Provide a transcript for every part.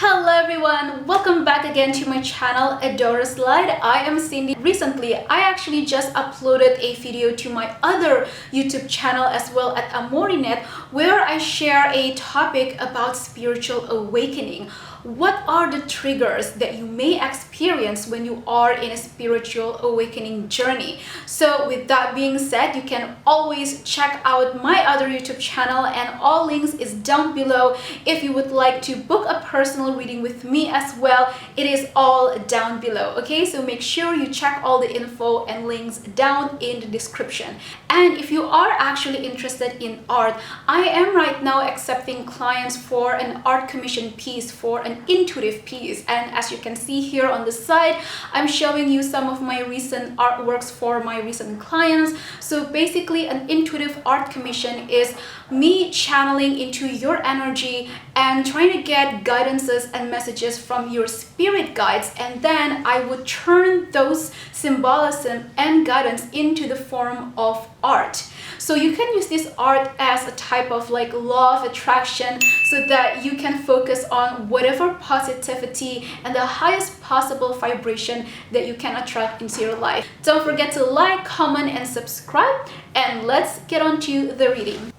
Hello everyone, welcome back again to my channel adoraslight. I am Cindy. Recently I actually just uploaded a video to my other YouTube channel as well at Amorinet, where I share a topic about spiritual awakening. What are the triggers that you may experience when you are in a spiritual awakening journey? So with that being said, you can always check out my other YouTube channel, and all links is down below. If you would like to book a personal reading with me as well, it is all down below. Okay, so make sure you check all the info and links down in the description. And if you are actually interested in art, I am right now accepting clients for an art commission piece, for an intuitive piece. And as you can see here on the side, I'm showing you some of my recent artworks for my recent clients. So basically, an intuitive art commission is me channeling into your energy and trying to get guidances and messages from your spirit guides, and then I would turn those symbolism and guidance into the form of art. So you can use this art as a type of like law of attraction, so that you can focus on whatever positivity and the highest possible vibration that you can attract into your life. Don't forget to like, comment, and subscribe, and let's get on to the reading.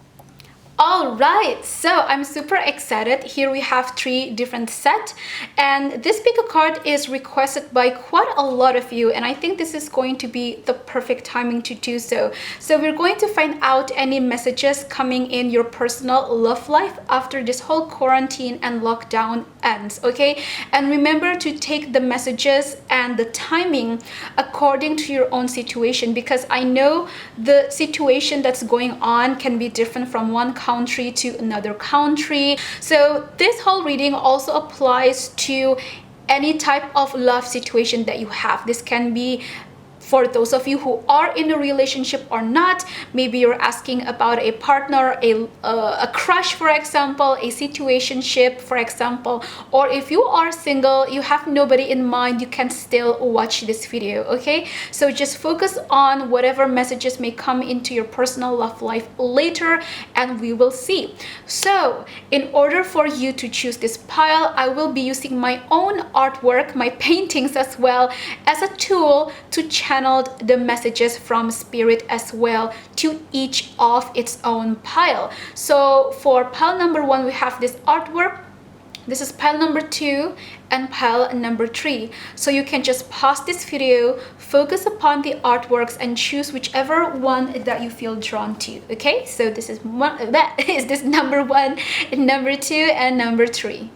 Alright, so I'm super excited. Here we have 3 different sets, and this pick a card is requested by quite a lot of you, and I think this is going to be the perfect timing to do so. So we're going to find out any messages coming in your personal love life after this whole quarantine and lockdown ends, okay? And remember to take the messages and the timing according to your own situation, because I know the situation that's going on can be different from one country to another country. So this whole reading also applies to any type of love situation that you have. This can be for those of you who are in a relationship or not. Maybe you're asking about a partner, a crush, for example, a situationship, for example. Or if you are single, you have nobody in mind, you can still watch this video, okay? So just focus on whatever messages may come into your personal love life later, and we will see. So in order for you to choose this pile, I will be using my own artwork, my paintings as well, as a tool to channel the messages from spirit as well to each of its own pile. So for pile number 1, we have this artwork. This is pile number 2 and pile number 3. So you can just pause this video, focus upon the artworks, and choose whichever one that you feel drawn to. Okay, so this is this number 1, number 2, and number 3.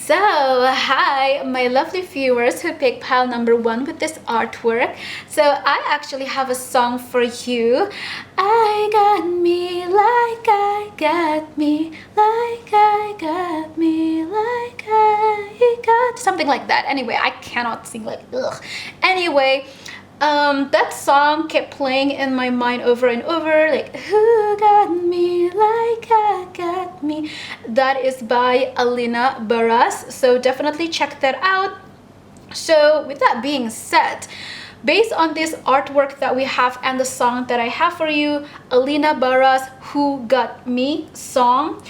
So, hi, my lovely viewers who picked pile number 1 with this artwork. So, I actually have a song for you. I got me like I got me, like I got me, like I got... something like that. Anyway, I cannot sing like, ugh. Anyway, that song kept playing in my mind over and over, like, who got me like I got me. That is by Alina Baraz, so definitely check that out. So with that being said, based on this artwork that we have and the song that I have for you, Alina Baraz, Who Got Me song.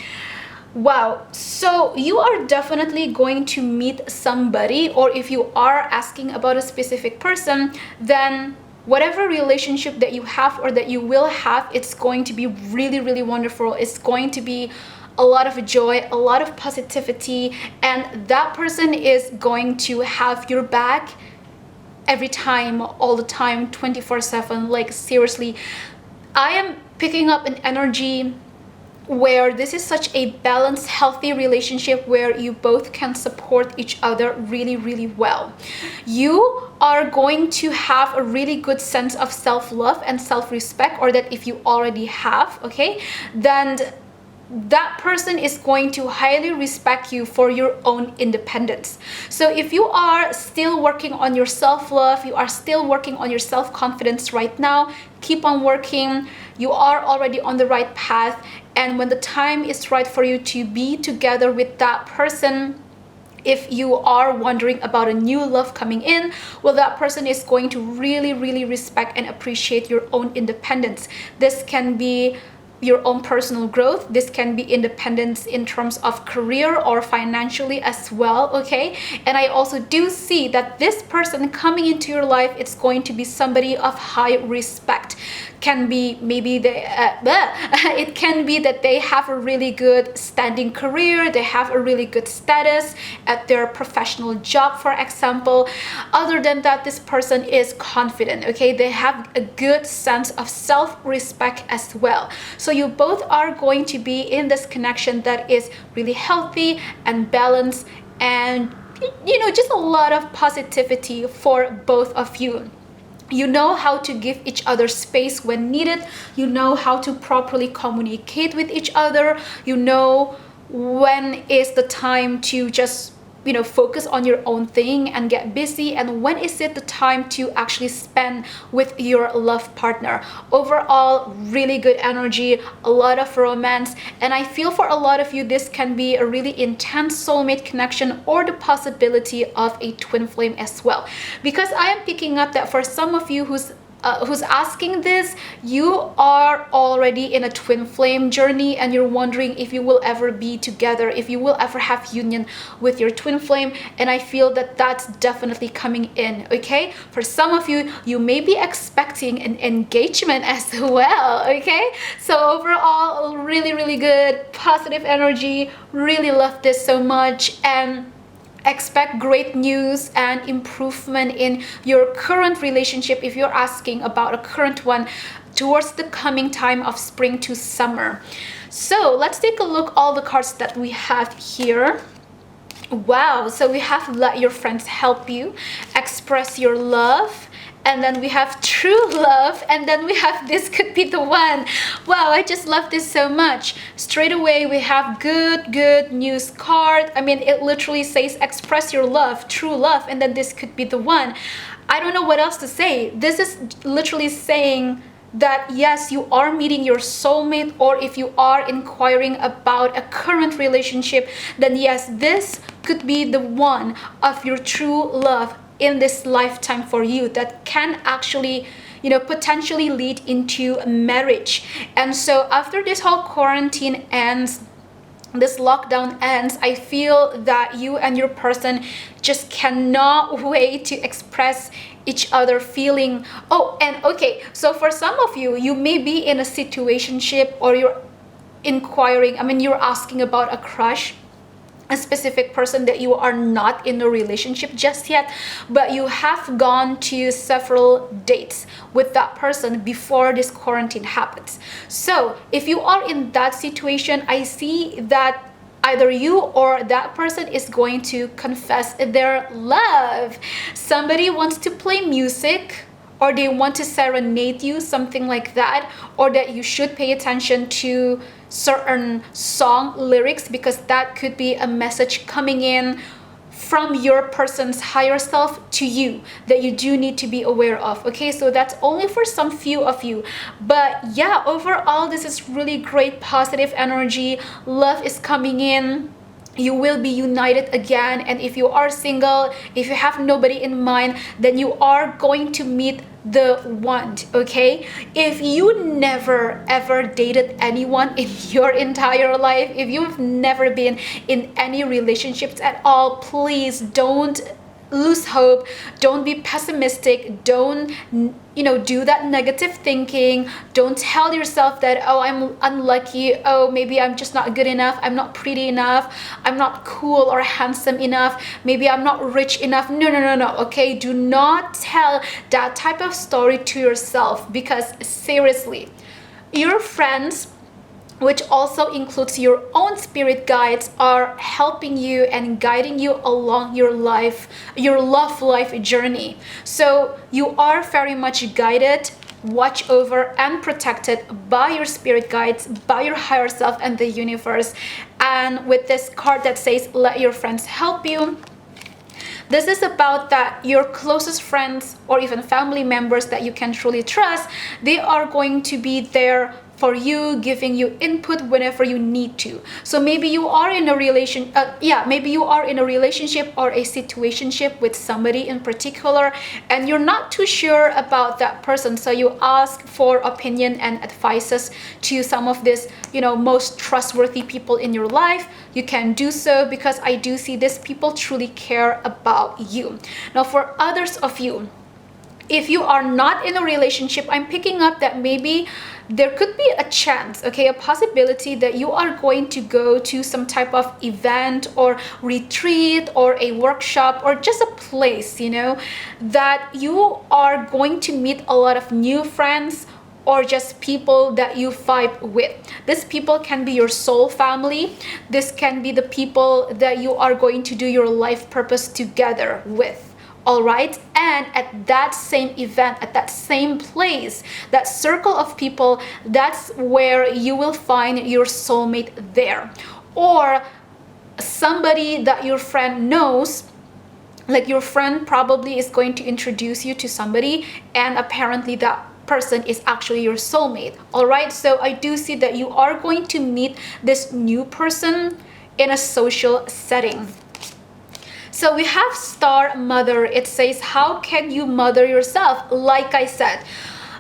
Wow, so you are definitely going to meet somebody, or if you are asking about a specific person, then whatever relationship that you have or that you will have, it's going to be really, really wonderful. It's going to be a lot of joy, a lot of positivity, and that person is going to have your back every time, all the time, 24/7. Like, seriously, I am picking up an energy where this is such a balanced, healthy relationship where you both can support each other really, really well. You are going to have a really good sense of self-love and self-respect, or that if you already have, okay, then that person is going to highly respect you for your own independence. So if you are still working on your self-love, you are still working on your self-confidence right now, keep on working. You are already on the right path, and when the time is right for you to be together with that person, if you are wondering about a new love coming in, well, that person is going to really, really respect and appreciate your own independence. This can be your own personal growth. This can be independence in terms of career or financially as well, okay? And I also do see that this person coming into your life, it's going to be somebody of high respect. Can be maybe they it can be that they have a really good standing career, they have a really good status at their professional job, for example. Other than that, this person is confident, okay? They have a good sense of self-respect as well. So you both are going to be in this connection that is really healthy and balanced, and just a lot of positivity for both of you. You know how to give each other space when needed. You know how to properly communicate with each other. You know when is the time to just focus on your own thing and get busy, and when is it the time to actually spend with your love partner. Overall, really good energy, a lot of romance, and I feel for a lot of you this can be a really intense soulmate connection or the possibility of a twin flame as well, because I am picking up that for some of you who's asking this, you are already in a twin flame journey and you're wondering if you will ever be together, if you will ever have union with your twin flame. And I feel that that's definitely coming in, okay? For some of you, you may be expecting an engagement as well, okay? So overall, really, really good, positive energy. Really love this so much, and expect great news and improvement in your current relationship if you're asking about a current one towards the coming time of spring to summer. So let's take a look all the cards that we have here. Wow, so we have let your friends help you, express your love, and then we have true love, and then we have this could be the one. Wow, I just love this so much. Straight away we have good news card. I mean, it literally says express your love, true love, and then this could be the one. I don't know what else to say. This is literally saying that yes, you are meeting your soulmate, or if you are inquiring about a current relationship, then yes, this could be the one of your true love in this lifetime for you that can actually potentially lead into marriage. And so after this whole quarantine ends, this lockdown ends, I feel that you and your person just cannot wait to express each other feeling. Oh, and okay, so for some of you, you may be in a situationship, or you're inquiring, you're asking about a crush, a specific person that you are not in a relationship just yet, but you have gone to several dates with that person before this quarantine happens. So if you are in that situation, I see that either you or that person is going to confess their love. Somebody wants to play music, or they want to serenade you, something like that, or that you should pay attention to certain song lyrics, because that could be a message coming in from your person's higher self to you that you do need to be aware of, okay? So that's only for some few of you, but yeah, overall this is really great positive energy. Love is coming in. You will be united again, and if you are single, if you have nobody in mind, then you are going to meet the one, okay? If you never ever dated anyone in your entire life, if you've never been in any relationships at all, please don't lose hope. Don't be pessimistic. Don't do that negative thinking. Don't tell yourself that, oh, I'm unlucky, oh, maybe I'm just not good enough, I'm not pretty enough, I'm not cool or handsome enough, maybe I'm not rich enough. No, okay? Do not tell that type of story to yourself, because seriously, your friends, which also includes your own spirit guides, are helping you and guiding you along your love life journey. So you are very much guided, watched over, and protected by your spirit guides, by your higher self and the universe. And with this card that says let your friends help you, this is about that your closest friends or even family members that you can truly trust, they are going to be there for you, giving you input whenever you need to. So maybe you are in a maybe you are in a relationship or a situationship with somebody in particular, and you're not too sure about that person. So you ask for opinion and advices to some of this, most trustworthy people in your life. You can do so, because I do see these people truly care about you. Now, for others of you, if you are not in a relationship, I'm picking up that maybe there could be a chance, okay, a possibility that you are going to go to some type of event or retreat or a workshop or just a place, that you are going to meet a lot of new friends or just people that you vibe with. These people can be your soul family. This can be the people that you are going to do your life purpose together with. All right, and at that same event, at that same place, that circle of people, that's where you will find your soulmate there. Or somebody that your friend knows, like your friend probably is going to introduce you to somebody, and apparently that person is actually your soulmate. All right, so I do see that you are going to meet this new person in a social setting. So we have star mother. It says, how can you mother yourself? Like I said,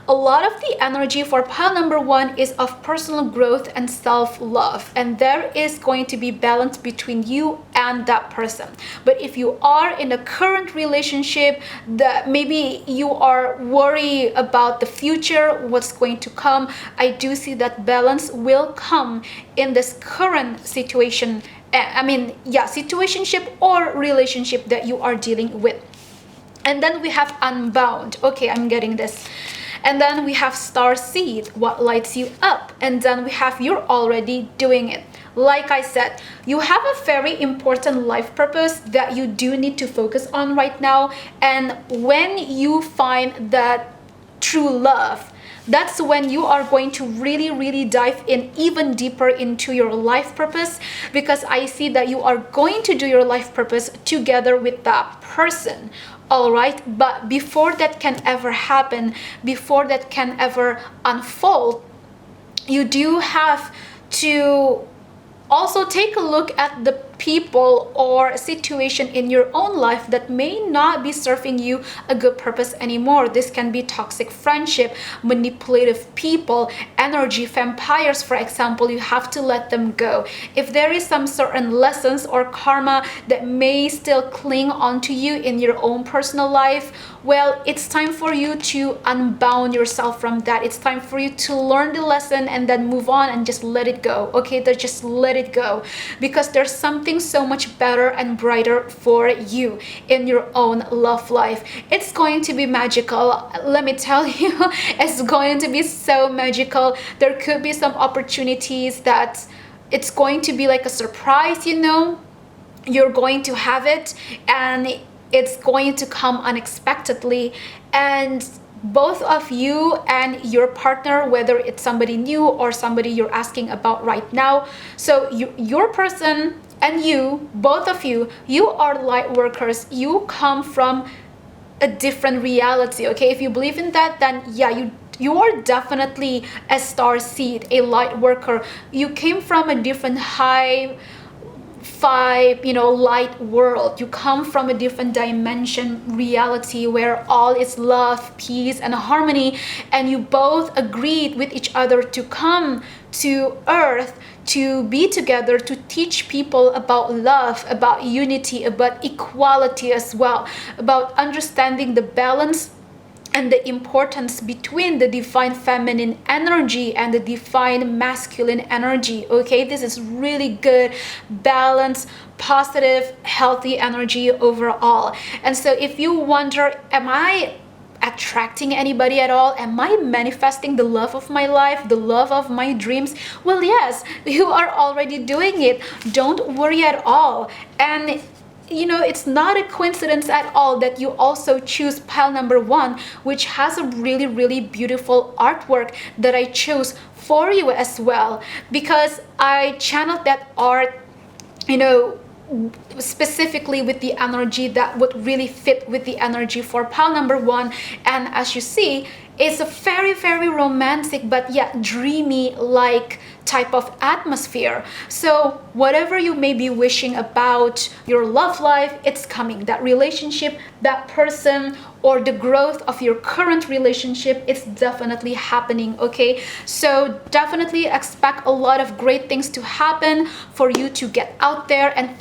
a lot of the energy for pile number 1 is of personal growth and self-love, and there is going to be balance between you and that person. But if you are in a current relationship, that maybe you are worried about the future, what's going to come, I do see that balance will come in this current situation. Situationship or relationship that you are dealing with. And then we have unbound. Okay, I'm getting this. And then we have star seed, what lights you up. And then we have you're already doing it. Like I said, you have a very important life purpose that you do need to focus on right now. And when you find that true love, that's when you are going to really dive in even deeper into your life purpose, because I see that you are going to do your life purpose together with that person. All right, but before that can ever happen, before that can ever unfold, you do have to also take a look at the people or situation in your own life that may not be serving you a good purpose anymore. This can be toxic friendship, manipulative people, energy vampires, for example. You have to let them go. If there is some certain lessons or karma that may still cling onto you in your own personal life, well, it's time for you to unbound yourself from that. It's time for you to learn the lesson and then move on and just let it go. Okay, just let it go, because there's something so much better and brighter for you in your own love life. It's going to be magical. Let me tell you, it's going to be so magical. There could be some opportunities that it's going to be like a surprise, you're going to have it, and it's going to come unexpectedly. And both of you and your partner, whether it's somebody new or somebody you're asking about right now, so your person and you, both of you are light workers. You come from a different reality. Okay, if you believe in that, then yeah, you are definitely a star seed, a light worker. You came from a different high vibe, light world. You come from a different dimension reality where all is love, peace, and harmony, and you both agreed with each other to come to earth to be together, to teach people about love, about unity, about equality as well, about understanding the balance and the importance between the divine feminine energy and the divine masculine energy. Okay, this is really good, balanced, positive, healthy energy overall. And so if you wonder, am I attracting anybody at all? Am I manifesting the love of my life, the love of my dreams? Well, yes, you are already doing it. Don't worry at all. And it's not a coincidence at all that you also choose pile number 1, which has a really beautiful artwork that I chose for you as well, because I channeled that art, specifically with the energy that would really fit with the energy for pile number 1. And as you see, it's a very, very romantic but yet dreamy like type of atmosphere. So whatever you may be wishing about your love life, it's coming. That relationship, that person, or the growth of your current relationship, it's definitely happening, okay? So definitely expect a lot of great things to happen for you to get out there and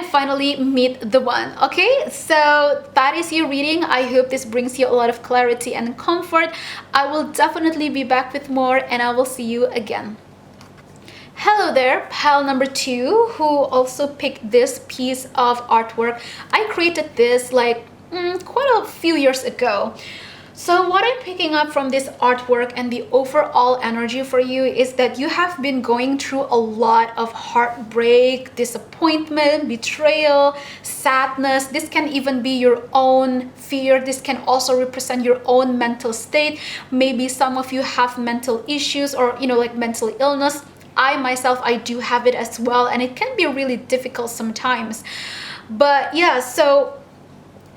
finally meet the one, okay? So that is your reading. I hope this brings you a lot of clarity and comfort. I will definitely be back with more, and I will see you again. Hello there, pile number 2, who also picked this piece of artwork. I created this like quite a few years ago. So what I'm picking up from this artwork and the overall energy for you is that you have been going through a lot of heartbreak, disappointment, betrayal, sadness. This can even be your own fear. This can also represent your own mental state. Maybe some of you have mental issues or, like mental illness. I myself, I do have it as well, and it can be really difficult sometimes. But yeah, so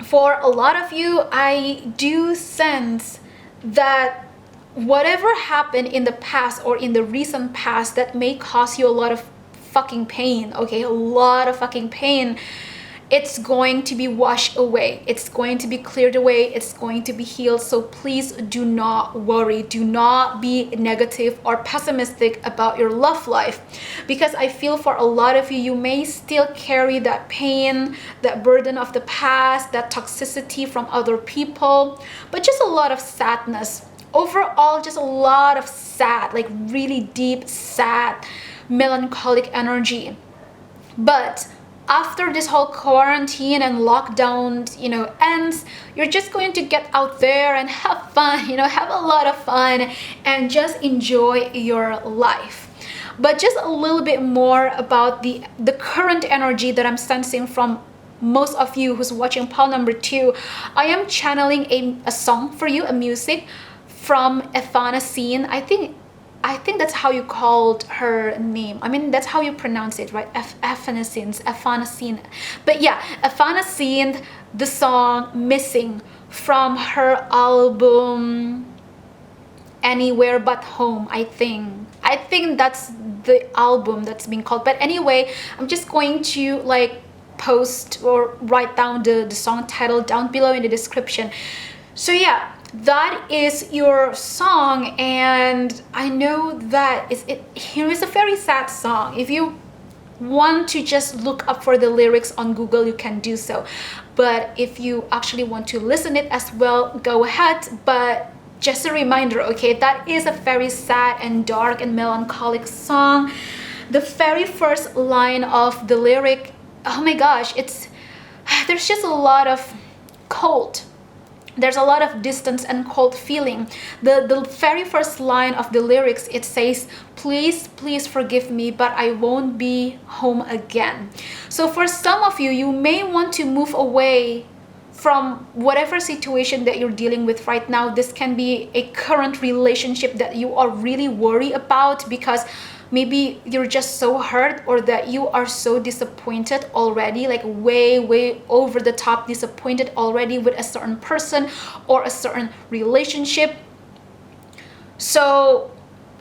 for a lot of you, I do sense that whatever happened in the past or in the recent past that may cause you a lot of fucking pain, okay, a lot of fucking pain, it's going to be washed away. It's going to be cleared away. It's going to be healed. So please do not worry. Do not be negative or pessimistic about your love life, because I feel for a lot of you, you may still carry that pain, that burden of the past, that toxicity from other people, but just a lot of sadness. Overall, just a lot of sad, like really deep, sad, melancholic energy. But after this whole quarantine and lockdown, ends, you're just going to get out there and have fun, have a lot of fun and just enjoy your life. But just a little bit more about the current energy that I'm sensing from most of you who's watching pile number 2. I am channeling a song for you, a music from Evanescence. I think that's how you called her name. I mean, that's how you pronounce it, right? Evanescence. But yeah, Evanescence, the song Missing from her album Anywhere But Home, I think. I think that's the album that's being called. But anyway, I'm just going to like post or write down the song title down below in the description. So yeah, that is your song, and I know that here is a very sad song. If you want to just look up for the lyrics on Google, you can do so. But if you actually want to listen it as well, go ahead. But just a reminder, okay, that is a very sad and dark and melancholic song. The very first line of the lyric, oh my gosh, there's just a lot of cold. There's a lot of distance and cold feeling. The very first line of the lyrics, it says, please, please forgive me, but I won't be home again. So for some of you, you may want to move away from whatever situation that you're dealing with right now. This can be a current relationship that you are really worried about, because maybe you're just so hurt, or that you are so disappointed already, like way over the top disappointed already with a certain person or a certain relationship. So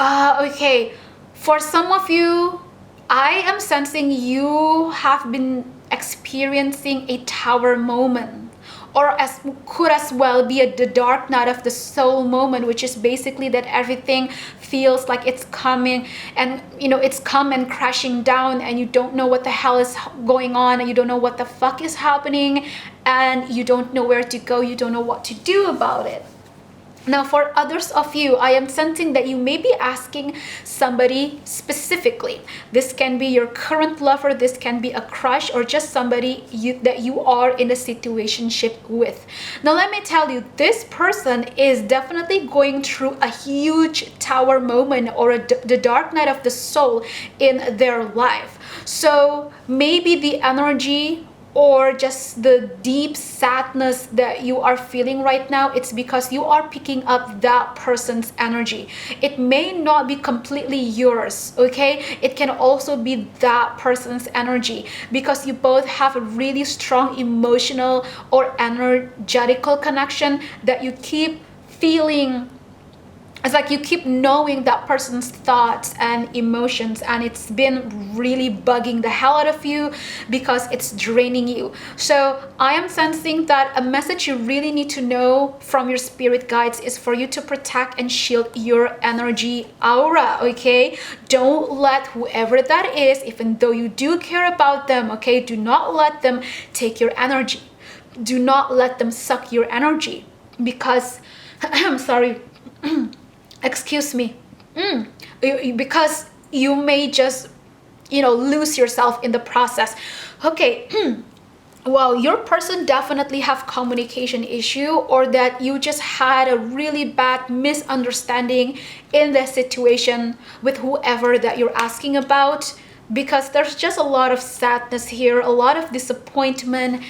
okay, for some of you, I am sensing you have been experiencing a tower moment, or could as well be the dark night of the soul moment, which is basically that everything feels like it's coming and it's come and crashing down, and you don't know what the hell is going on, and you don't know what the fuck is happening, and you don't know where to go, you don't know what to do about it. Now, for others of you, I am sensing that you may be asking somebody specifically. This can be your current lover, this can be a crush, or just somebody that you are in a situationship with. Now, let me tell you, this person is definitely going through a huge tower moment, or the dark night of the soul in their life. So maybe the energy or just the deep sadness that you are feeling right now, it's because you are picking up that person's energy. It may not be completely yours, okay? It can also be that person's energy, because you both have a really strong emotional or energetical connection that you keep feeling. It's like you keep knowing that person's thoughts and emotions, and it's been really bugging the hell out of you because it's draining you. So I am sensing that a message you really need to know from your spirit guides is for you to protect and shield your energy aura, okay? Don't let whoever that is, even though you do care about them, okay, do not let them take your energy. Do not let them suck your energy, because I'm sorry, excuse me, because you may just, lose yourself in the process. Okay. Well, your person definitely have communication issue, or that you just had a really bad misunderstanding in the situation with whoever that you're asking about, because there's just a lot of sadness here, a lot of disappointment.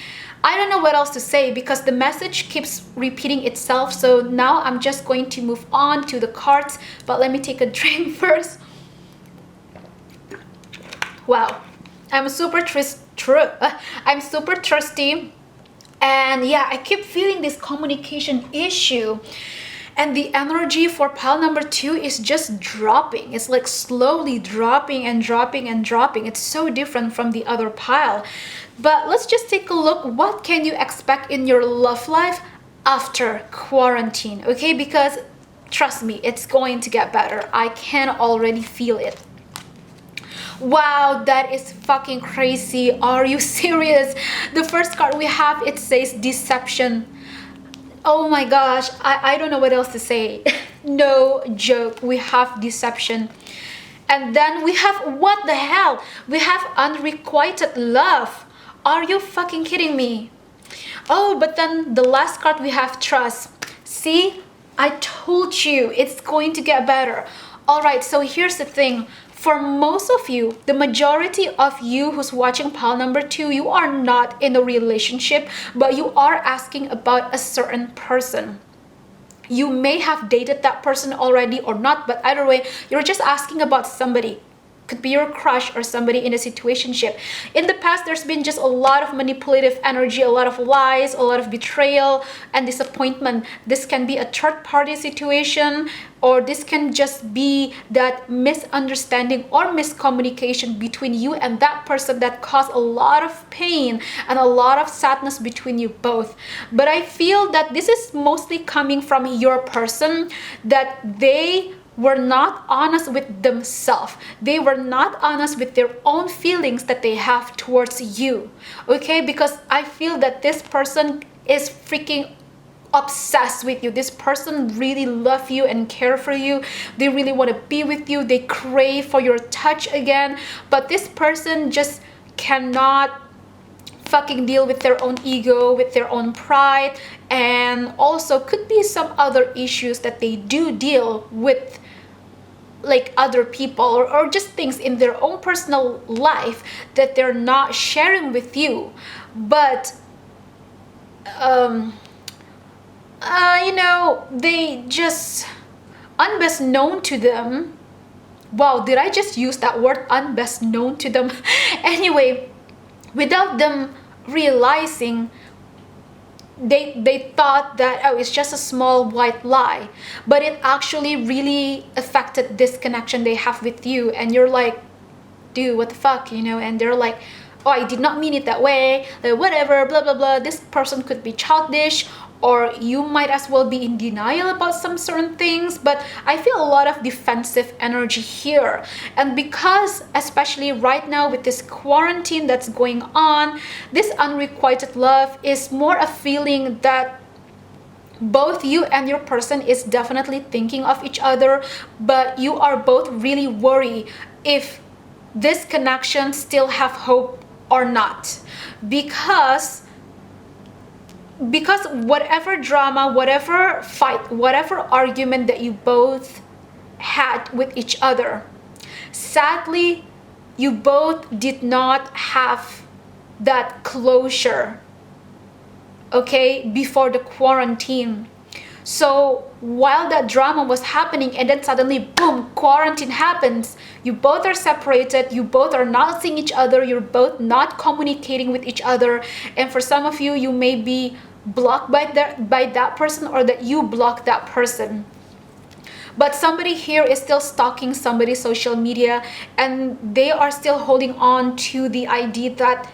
I don't know what else to say because the message keeps repeating itself. So now I'm just going to move on to the cards, but let me take a drink first. Wow, I'm super thirsty, and yeah, I keep feeling this communication issue. And the energy for pile number 2 is just dropping. It's like slowly dropping and dropping and dropping. It's so different from the other pile. But let's just take a look. What can you expect in your love life after quarantine? Okay, because trust me, it's going to get better. I can already feel it. Wow, that is fucking crazy. Are you serious? The first card we have, it says deception. Oh my gosh, I don't know what else to say. No joke, we have deception. And then we have, what the hell? We have unrequited love. Are you fucking kidding me? Oh, but then the last card we have trust. See, I told you it's going to get better. All right, so here's the thing. For most of you, the majority of you who's watching pile number 2, you are not in a relationship, but you are asking about a certain person. You may have dated that person already or not, but either way, you're just asking about somebody. Could be your crush or somebody in a situationship. In the past, there's been just a lot of manipulative energy, a lot of lies, a lot of betrayal and disappointment. This can be a third-party situation, or this can just be that misunderstanding or miscommunication between you and that person that caused a lot of pain and a lot of sadness between you both. But I feel that this is mostly coming from your person, that they were not honest with themselves. They were not honest with their own feelings that they have towards you. Okay, because I feel that this person is freaking obsessed with you. This person really love you and care for you. They really want to be with you. They crave for your touch again. But this person just cannot fucking deal with their own ego, with their own pride, and also could be some other issues that they do deal with, like other people, or just things in their own personal life that they're not sharing with you. But they just, unbest known to them. Wow, did I just use that word, unbest known to them? Anyway, without them realizing, they thought that, oh, it's just a small white lie, but it actually really affected this connection they have with you. And you're like, dude, what the fuck, and they're like, oh, I did not mean it that way, like, whatever, blah blah blah. This person could be childish, or you might as well be in denial about some certain things. But I feel a lot of defensive energy here. And because, especially right now with this quarantine that's going on, this unrequited love is more a feeling that both you and your person is definitely thinking of each other, but you are both really worried if this connection still have hope or not. Because whatever drama, whatever fight, whatever argument that you both had with each other, sadly, you both did not have that closure, okay, before the quarantine. So while that drama was happening, and then suddenly, boom, quarantine happens. You both are separated. You both are not seeing each other. You're both not communicating with each other. And for some of you, you may be blocked by that person, or that you block that person. But somebody here is still stalking somebody's social media, and they are still holding on to the idea that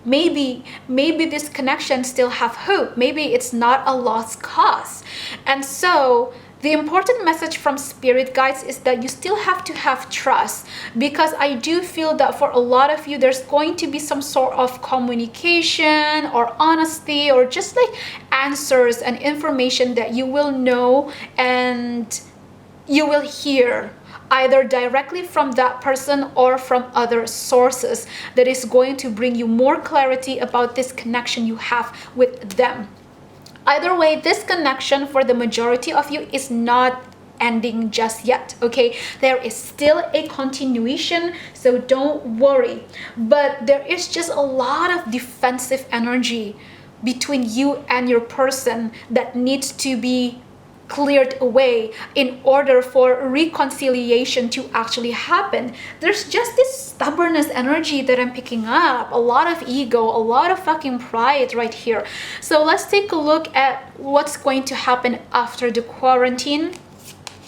maybe this connection still have hope. Maybe it's not a lost cause. And so the important message from spirit guides is that you still have to have trust, because I do feel that for a lot of you, there's going to be some sort of communication or honesty, or just like answers and information that you will know and you will hear either directly from that person or from other sources, that is going to bring you more clarity about this connection you have with them. Either way, this connection for the majority of you is not ending just yet, okay? There is still a continuation, so don't worry. But there is just a lot of defensive energy between you and your person that needs to be cleared away in order for reconciliation to actually happen. There's just this stubbornness energy that I'm picking up, a lot of ego, a lot of fucking pride right here. So let's take a look at what's going to happen after the quarantine.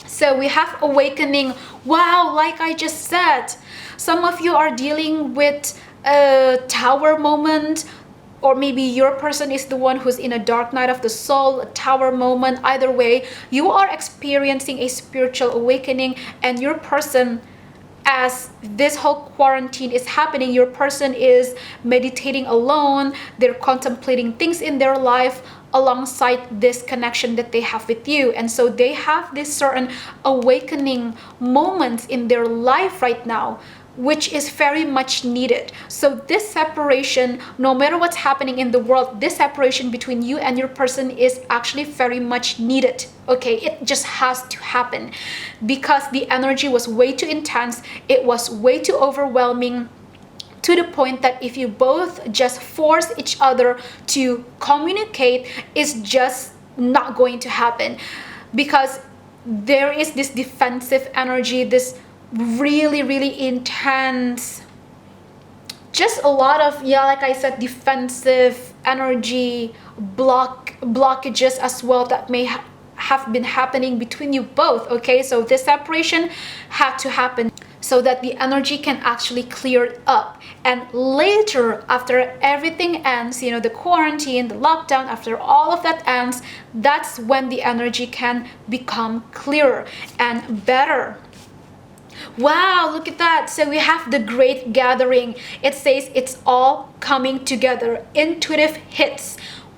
So we have awakening. Wow, like I just said, some of you are dealing with a tower moment, or maybe your person is the one who's in a dark night of the soul, a tower moment. Either way, you are experiencing a spiritual awakening, and your person, as this whole quarantine is happening, your person is meditating alone. They're contemplating things in their life alongside this connection that they have with you. And so they have this certain awakening moments in their life right now, which is very much needed. So this separation, no matter what's happening in the world, this separation between you and your person is actually very much needed. Okay, it just has to happen, because the energy was way too intense. It was way too overwhelming, to the point that if you both just force each other to communicate, it's just not going to happen, because there is this defensive energy, this really intense, just a lot of, yeah, like I said, defensive energy, blockages as well that may have been happening between you both. Okay, so this separation had to happen so that the energy can actually clear up. And later, after everything ends, you know, the quarantine, the lockdown, after all of that ends, that's when the energy can become clearer and better. Wow, look at that. So we have the great gathering. It says it's all coming together. Intuitive hits.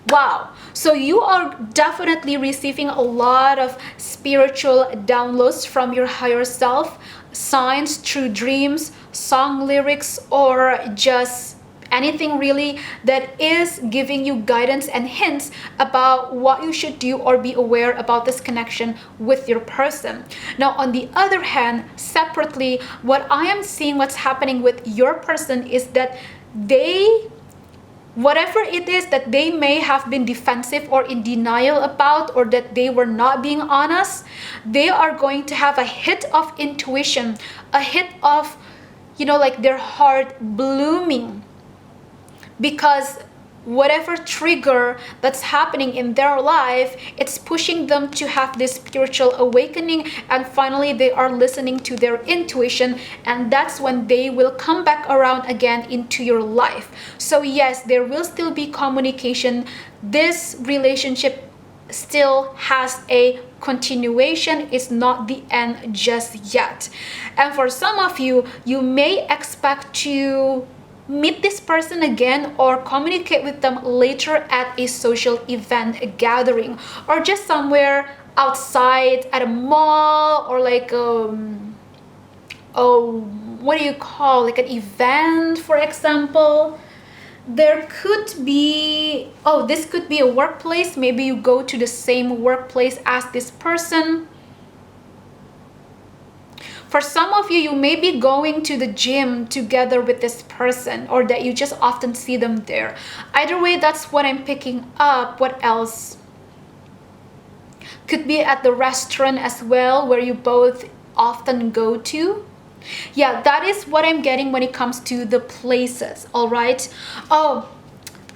Wow. So you are definitely receiving a lot of spiritual downloads from your higher self, signs through dreams, song lyrics, or just anything really that is giving you guidance and hints about what you should do or be aware about this connection with your person. Now, on the other hand, separately, what I am seeing what's happening with your person is that they, whatever it is that they may have been defensive or in denial about, or that they were not being honest, they are going to have a hit of intuition, a hit of, you know, like their heart blooming, because whatever trigger that's happening in their life, it's pushing them to have this spiritual awakening, and finally they are listening to their intuition, and that's when they will come back around again into your life. So yes, there will still be communication. This relationship still has a continuation. It's not the end just yet. And for some of you, you may expect to meet this person again or communicate with them later at a social event, a gathering, or just somewhere outside at a mall, or like what do you call, like an event, for example. There could be, this could be a workplace. Maybe you go to the same workplace as this person. For some of you, you may be going to the gym together with this person, or that you just often see them there. Either way, that's what I'm picking up. What else? Could be at the restaurant as well, where you both often go to. Yeah, that is what I'm getting when it comes to the places. All right. Oh,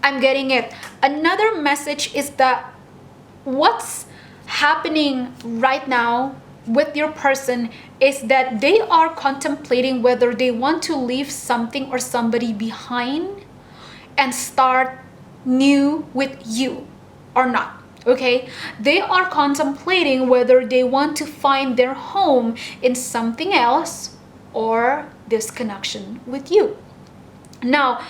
I'm getting it. Another message is that what's happening right now with your person is that they are contemplating whether they want to leave something or somebody behind and start new with you or not. Okay, they are contemplating whether they want to find their home in something else or this connection with you. Now,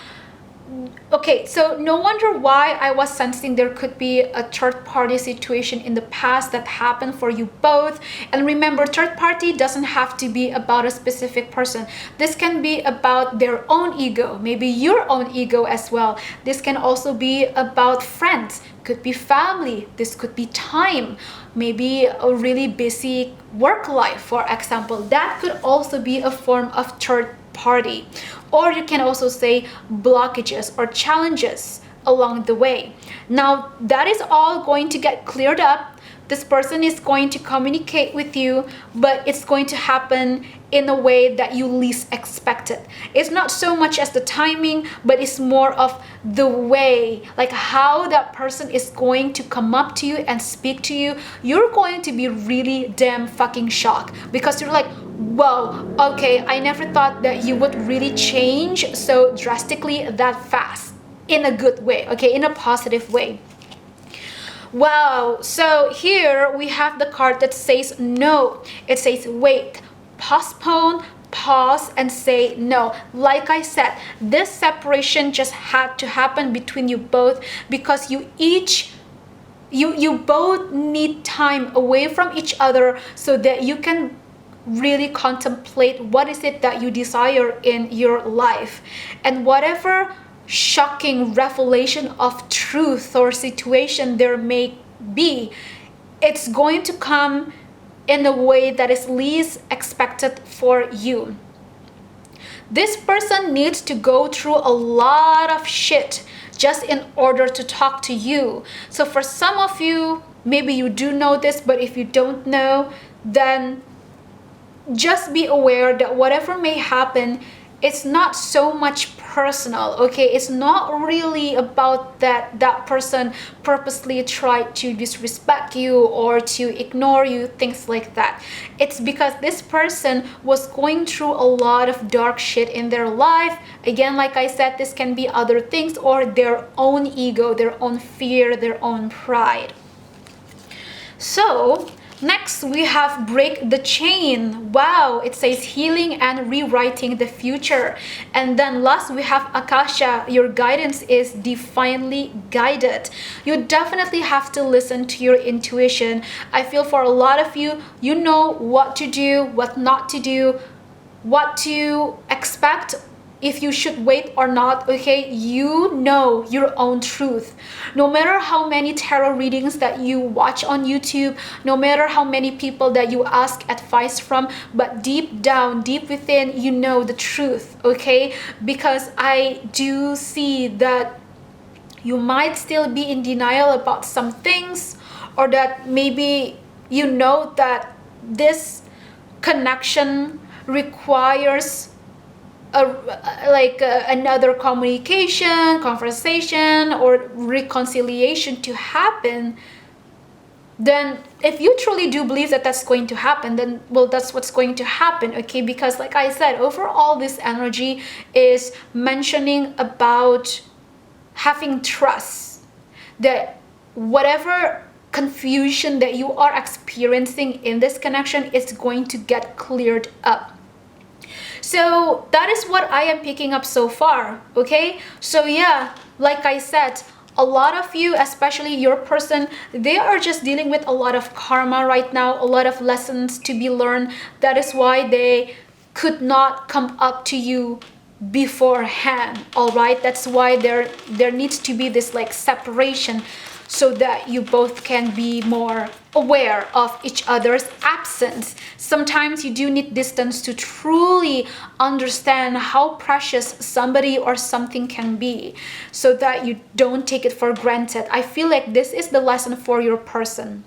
okay, so no wonder why I was sensing there could be a third party situation in the past that happened for you both. And remember, third party doesn't have to be about a specific person. This can be about their own ego, maybe your own ego as well. This can also be about friends, could be family, this could be time, maybe a really busy work life, for example. That could also be a form of third party. Or you can also say blockages or challenges along the way. Now, that is all going to get cleared up. This person is going to communicate with you, but it's going to happen in a way that you least expect it. It's not so much as the timing, but it's more of the way, like how that person is going to come up to you and speak to you. You're going to be really damn fucking shocked, because you're like, whoa, okay, I never thought that you would really change so drastically that fast, in a good way, okay, in a positive way. Wow, so here we have the card that says no. It says wait, postpone, pause, and say no. Like I said, this separation just had to happen between you both, because you both need time away from each other so that you can really contemplate what is it that you desire in your life. And whatever shocking revelation of truth or situation there may be, it's going to come in a way that is least expected for you. This person needs to go through a lot of shit just in order to talk to you. So for some of you, maybe you do know this, but if you don't know, then just be aware that whatever may happen, it's not so much personal, okay? It's not really about that person purposely tried to disrespect you or to ignore you, things like that. It's because this person was going through a lot of dark shit in their life. Again, like I said, this can be other things or their own ego, their own fear, their own pride. So next, we have break the chain. Wow, it says healing and rewriting the future. And then last, we have Akasha. Your guidance is divinely guided. You definitely have to listen to your intuition. I feel for a lot of you, you know what to do, what not to do, what to expect, if you should wait or not, okay? You know your own truth. No matter how many tarot readings that you watch on YouTube, no matter how many people that you ask advice from, but deep down, deep within, you know the truth, okay? Because I do see that you might still be in denial about some things, or that maybe you know that this connection requires another communication, conversation, or reconciliation to happen. Then if you truly do believe that that's going to happen, then well, that's what's going to happen, okay? Because like I said, overall this energy is mentioning about having trust that whatever confusion that you are experiencing in this connection is going to get cleared up. So that is what I am picking up so far, okay? So yeah, like I said, a lot of you, especially your person, they are just dealing with a lot of karma right now, a lot of lessons to be learned. That is why they could not come up to you beforehand, all right? That's why there needs to be this like separation, so that you both can be more aware of each other's absence. Sometimes you do need distance to truly understand how precious somebody or something can be, so that you don't take it for granted. I feel like this is the lesson for your person.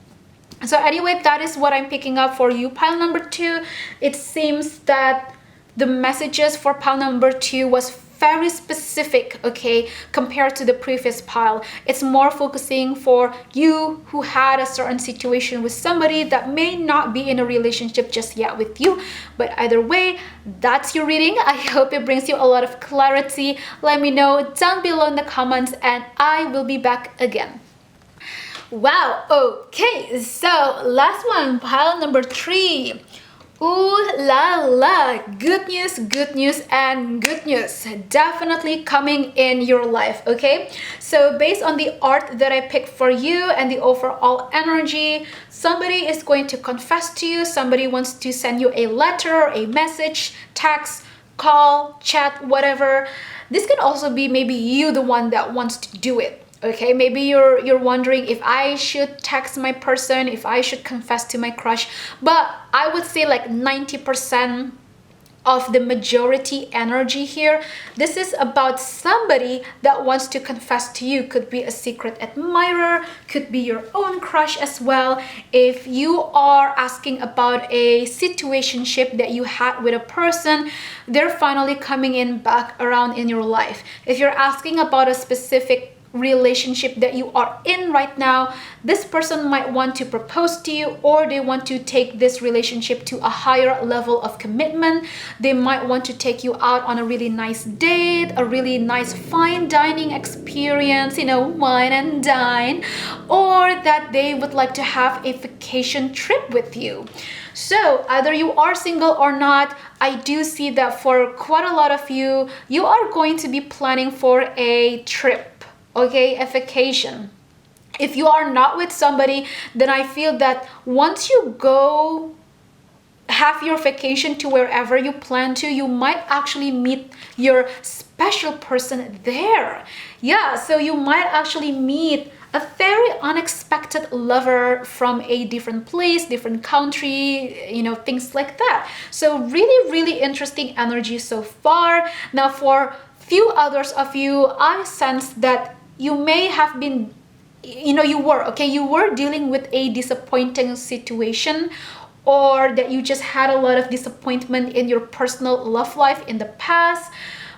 So anyway, that is what I'm picking up for you. Pile number 2, it seems that the messages for pile number 2 was very specific, okay, compared to the previous pile. It's more focusing for you who had a certain situation with somebody that may not be in a relationship just yet with you. But either way, that's your reading. I hope it brings you a lot of clarity. Let me know down below in the comments, and I will be back again. Wow, okay, so last one, pile number 3. Ooh la la, good news, and good news definitely coming in your life, okay? So based on the art that I picked for you and the overall energy, somebody is going to confess to you, somebody wants to send you a letter, a message, text, call, chat, whatever. This can also be maybe you the one that wants to do it. Okay, maybe you're wondering if I should text my person, if I should confess to my crush. But I would say like 90% of the majority energy here, this is about somebody that wants to confess to you. Could be a secret admirer, could be your own crush as well. If you are asking about a situationship that you had with a person, they're finally coming in back around in your life. If you're asking about a specific relationship that you are in right now, this person might want to propose to you, or they want to take this relationship to a higher level of commitment. They might want to take you out on a really nice date, a really nice fine dining experience, you know, wine and dine, or that they would like to have a vacation trip with you. So either you are single or not, I do see that for quite a lot of you, you are going to be planning for a trip. Okay, a vacation. If you are not with somebody, then I feel that once you go have your vacation to wherever you plan to, you might actually meet your special person there. Yeah, so you might actually meet a very unexpected lover from a different place, different country, you know, things like that. So really interesting energy so far. Now for few others of you, I sense that you may have been, you know, you were dealing with a disappointing situation, or that you just had a lot of disappointment in your personal love life in the past.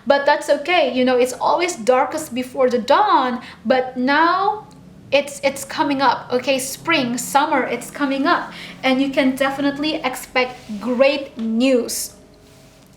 But that's okay, you know, it's always darkest before the dawn. But now it's coming up, okay? Spring, summer, it's coming up, and you can definitely expect great news.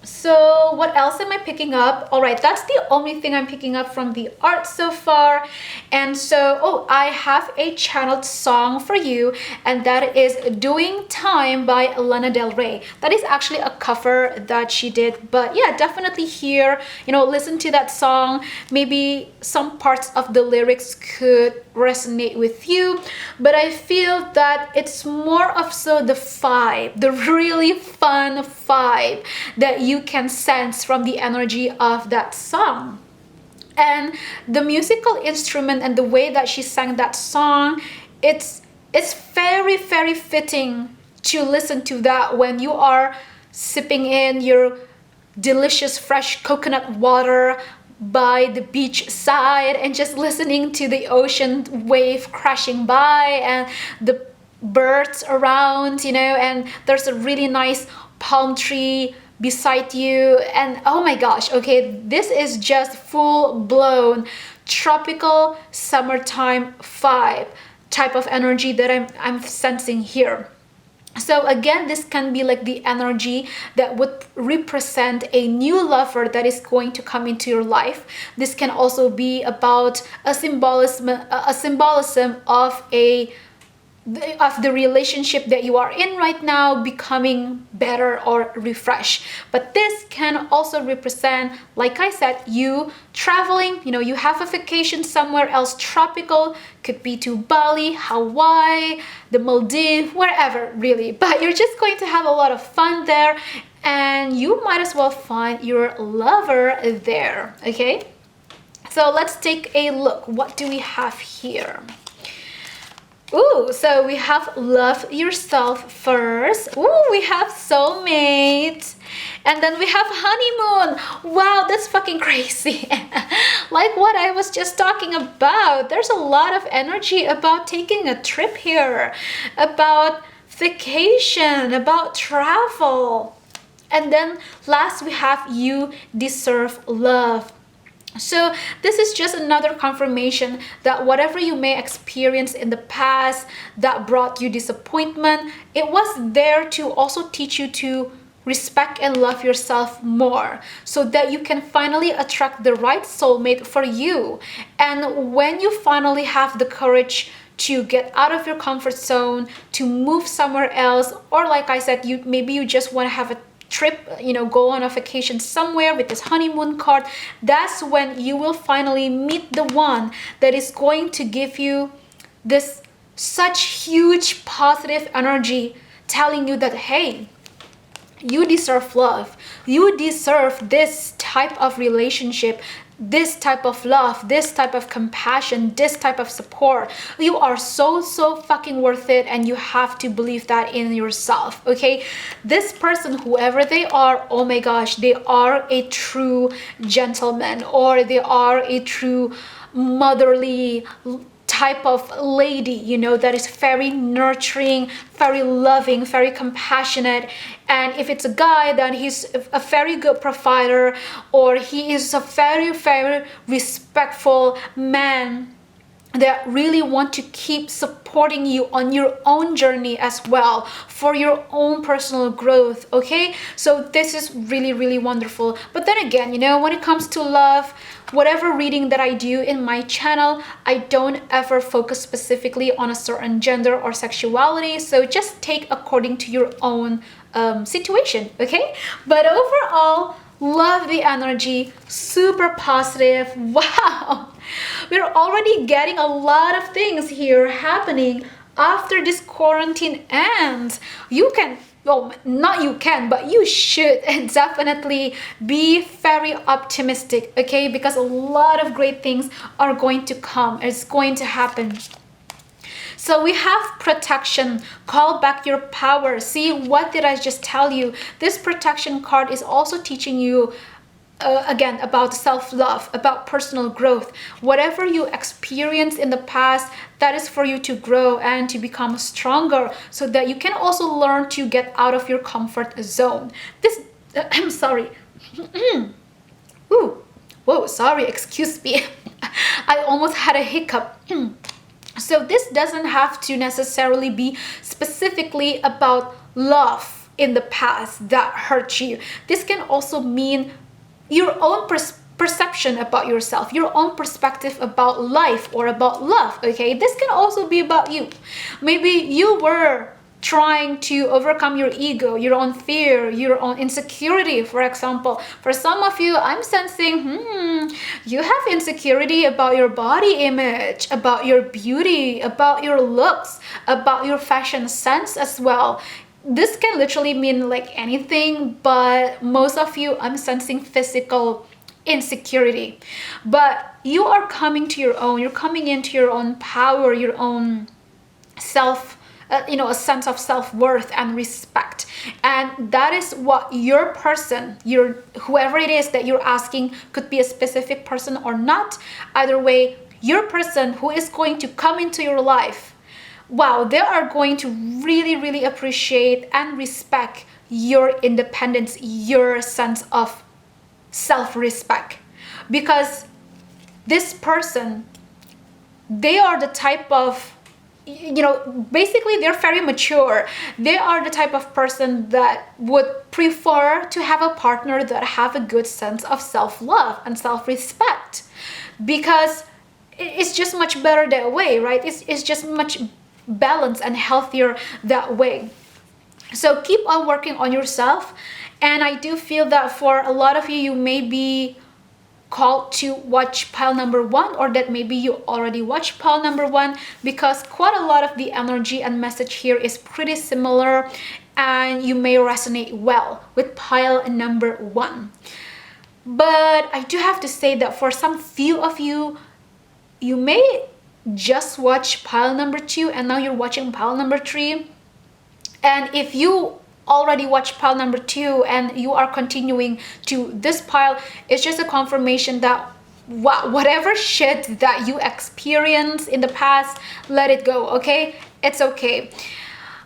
So what else am I picking up? All right, that's the only thing I'm picking up from the art so far. And so, I have a channeled song for you, and that is Doing Time by Lana Del Rey. That is actually a cover that she did, but yeah, definitely here, you know, listen to that song. Maybe some parts of the lyrics could resonate with you, but I feel that it's more of so the vibe, the really fun vibe that you can sense from the energy of that song. And the musical instrument and the way that she sang that song, it's very fitting to listen to that when you are sipping in your delicious fresh coconut water by the beach side and just listening to the ocean wave crashing by and the birds around, you know, and there's a really nice palm tree beside you, and oh my gosh, okay, this is just full-blown tropical summertime vibe type of energy that I'm sensing here. So again, this can be like the energy that would represent a new lover that is going to come into your life. This can also be about a symbolism of the relationship that you are in right now becoming better or refreshed. But this can also represent, like I said, you traveling, you know, you have a vacation somewhere else tropical, could be to Bali, Hawaii, the Maldives, wherever really, but you're just going to have a lot of fun there, and you might as well find your lover there. Okay, so let's take a look. What do we have here? Ooh, so we have love yourself first. Ooh, we have soulmate. And then we have honeymoon. Wow, that's fucking crazy. Like what I was just talking about. There's a lot of energy about taking a trip here, about vacation, about travel. And then last we have you deserve love. So this is just another confirmation that whatever you may experience in the past that brought you disappointment, it was there to also teach you to respect and love yourself more so that you can finally attract the right soulmate for you. And when you finally have the courage to get out of your comfort zone, to move somewhere else, or like I said, maybe you just want to have a trip, go on a vacation somewhere with this honeymoon card, that's when you will finally meet the one that is going to give you this such huge positive energy telling you that, hey, you deserve love, you deserve this type of relationship, this type of love, this type of compassion, this type of support. You are so fucking worth it, and you have to believe that in yourself. Okay, this person, whoever they are, oh my gosh, they are a true gentleman, or they are a true motherly type of lady, that is very nurturing, very loving, very compassionate. And if it's a guy, then he's a very good provider, or he is a very respectful man that really want to keep supporting you on your own journey as well, for your own personal growth. Okay, so this is really wonderful. But then again, when it comes to love, whatever reading that I do in my channel, I don't ever focus specifically on a certain gender or sexuality, so just take according to your own situation. Okay, but overall, love the energy, super positive. Wow, we're already getting a lot of things here happening after this quarantine ends. You can, well, not you can, but you should definitely be very optimistic, okay? Because a lot of great things are going to come. It's going to happen. So we have protection, call back your power. See, what did I just tell you? This protection card is also teaching you again, about self-love, about personal growth. Whatever you experienced in the past, that is for you to grow and to become stronger, so that you can also learn to get out of your comfort zone. This, I'm sorry. Ooh, whoa, sorry, excuse me. I almost had a hiccup. So this doesn't have to necessarily be specifically about love in the past that hurt you. This can also mean your own perception about yourself, your own perspective about life or about love. Okay, this can also be about you. Maybe you were trying to overcome your ego, your own fear, your own insecurity. For example, for some of you, I'm sensing you have insecurity about your body image, about your beauty, about your looks, about your fashion sense as well. This can literally mean like anything, but most of you, I'm sensing physical insecurity. But you are coming to your own, you're coming into your own power, your own self, a sense of self-worth and respect. And that is what your person, whoever it is that you're asking, could be a specific person or not. Either way, your person who is going to come into your life, wow, they are going to really appreciate and respect your independence, your sense of self-respect. Because this person, they are the type of, basically they're very mature. They are the type of person that would prefer to have a partner that have a good sense of self-love and self-respect, because it's just much better that way, right? It's just much balanced and healthier that way. So keep on working on yourself. And I do feel that for a lot of you, you may be called to watch pile number 1, or that maybe you already watched pile number 1, because quite a lot of the energy and message here is pretty similar, and you may resonate well with pile number 1. But I do have to say that for some few of you, you may just watch pile number 2 and now you're watching pile number 3. And if you already watched pile number 2 and you are continuing to this pile, it's just a confirmation that whatever shit that you experienced in the past, let it go, okay? It's okay.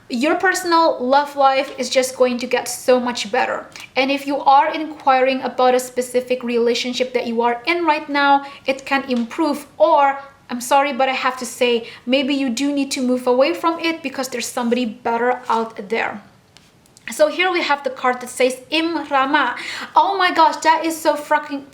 Your personal love life is just going to get so much better. And if you are inquiring about a specific relationship that you are in right now, it can improve, or I'm sorry, but I have to say, maybe you do need to move away from it because there's somebody better out there. So here we have the card that says Imrama. Oh my gosh, that is so fucking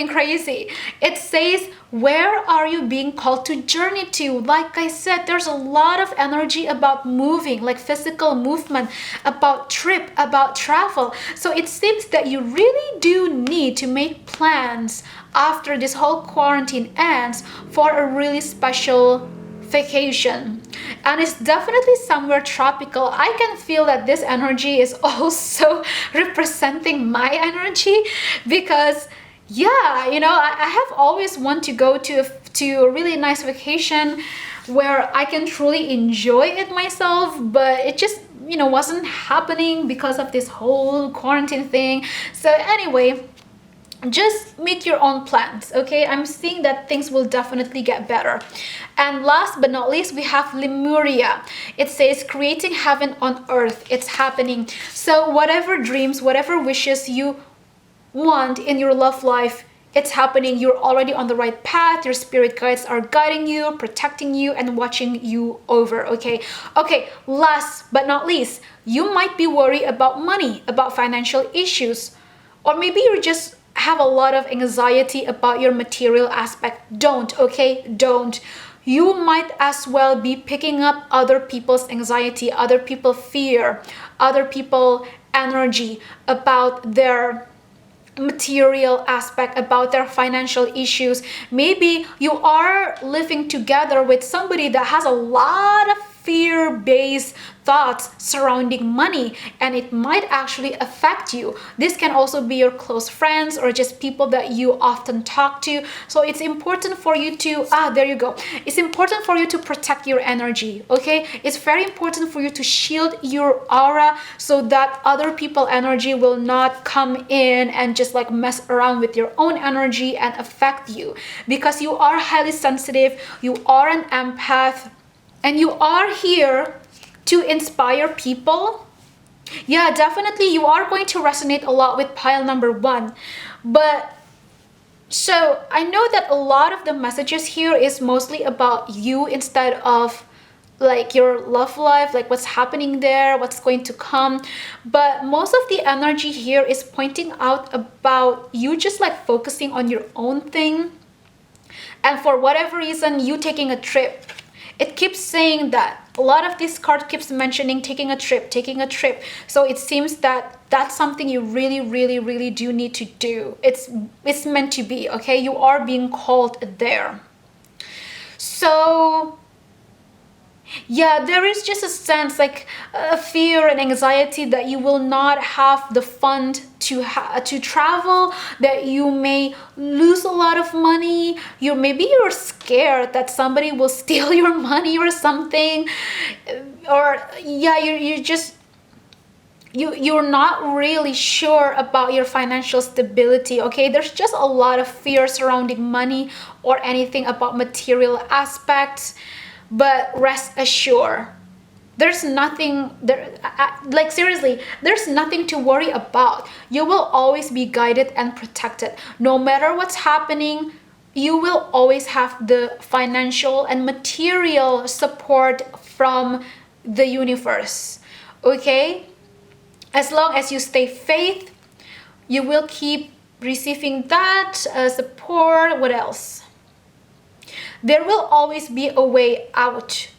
crazy. It says, where are you being called to journey to? Like I said, there's a lot of energy about moving, like physical movement, about trip, about travel. So it seems that you really do need to make plans after this whole quarantine ends for a really special vacation. And it's definitely somewhere tropical. I can feel that this energy is also representing my energy, because yeah, you know, I have always wanted to go to a really nice vacation where I can truly enjoy it myself, but it just, you know, wasn't happening because of this whole quarantine thing. So anyway, just make your own plans, okay? I'm seeing that things will definitely get better. And last but not least, we have Lemuria. It says creating heaven on earth. It's happening. So whatever dreams, whatever wishes you want in your love life, it's happening. You're already on the right path. Your spirit guides are guiding you, protecting you, and watching you over, okay? Okay, last but not least, you might be worried about money, about financial issues, or maybe you're just have a lot of anxiety about your material aspect. Don't, okay? Don't. You might as well be picking up other people's anxiety, other people's fear, other people's energy about their material aspect, about their financial issues. Maybe you are living together with somebody that has a lot of fear-based thoughts surrounding money, and it might actually affect you. This can also be your close friends or just people that you often talk to. So it's important for you to there you go, it's important for you to protect your energy, okay? It's very important for you to shield your aura so that other people's energy will not come in and just like mess around with your own energy and affect you, because you are highly sensitive, you are an empath, and you are here to inspire people. Yeah, definitely you are going to resonate a lot with pile number 1. But so I know that a lot of the messages here is mostly about you instead of like your love life, like what's happening there, what's going to come. But most of the energy here is pointing out about you just like focusing on your own thing, and for whatever reason you taking a trip. It keeps saying that. A lot of this card keeps mentioning taking a trip, taking a trip. So it seems that that's something you really, really, really do need to do. It's meant to be, okay? You are being called there. So yeah, there is just a sense like a fear and anxiety that you will not have the fund to travel, that you may lose a lot of money. Maybe you're scared that somebody will steal your money or something, or yeah, you're not really sure about your financial stability, okay? There's just a lot of fear surrounding money or anything about material aspects. But rest assured, there's nothing there, like seriously, there's nothing to worry about. You will always be guided and protected. No matter what's happening, you will always have the financial and material support from the universe, okay? As long as you stay faith, you will keep receiving that support. What else? There will always be a way out.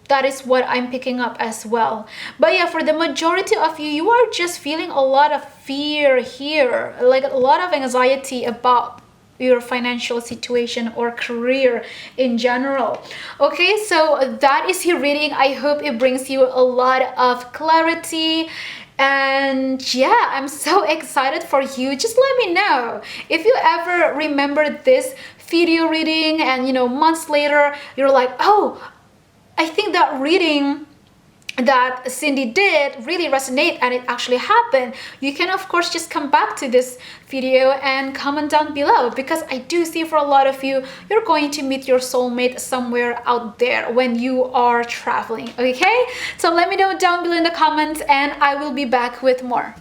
That is what I'm picking up as well. But yeah, for the majority of you, you are just feeling a lot of fear here, like a lot of anxiety about your financial situation or career in general. Okay, so that is your reading. I hope it brings you a lot of clarity And yeah, I'm so excited for you. Just let me know if you ever remember this video reading and months later you're like, oh, I think that reading that Cindy did really resonate and it actually happened. You can of course just come back to this video and comment down below, because I do see for a lot of you, you're going to meet your soulmate somewhere out there when you are traveling. Okay, so let me know down below in the comments and I will be back with more.